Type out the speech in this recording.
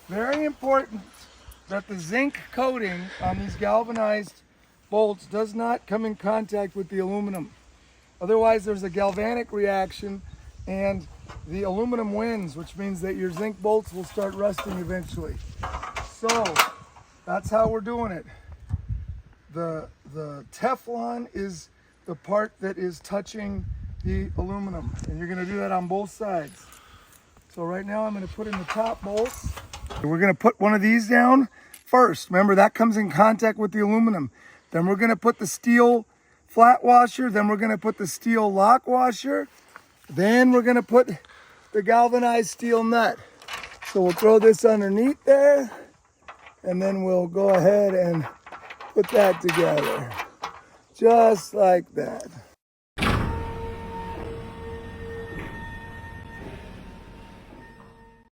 Very important that the zinc coating on these galvanized bolts does not come in contact with the aluminum. Otherwise, there's a galvanic reaction and the aluminum wins, which means that your zinc bolts will start rusting eventually. So that's how we're doing it. The Teflon is the part that is touching the aluminum, and you're going to do that on both sides. So right now I'm going to put in the top bolts. We're going to put one of these down first. Remember, that comes in contact with the aluminum. Then we're going to put the steel flat washer. Then we're going to put the steel lock washer. Then we're going to put the galvanized steel nut. So we'll throw this underneath there, and then we'll go ahead and put that together. Just like that.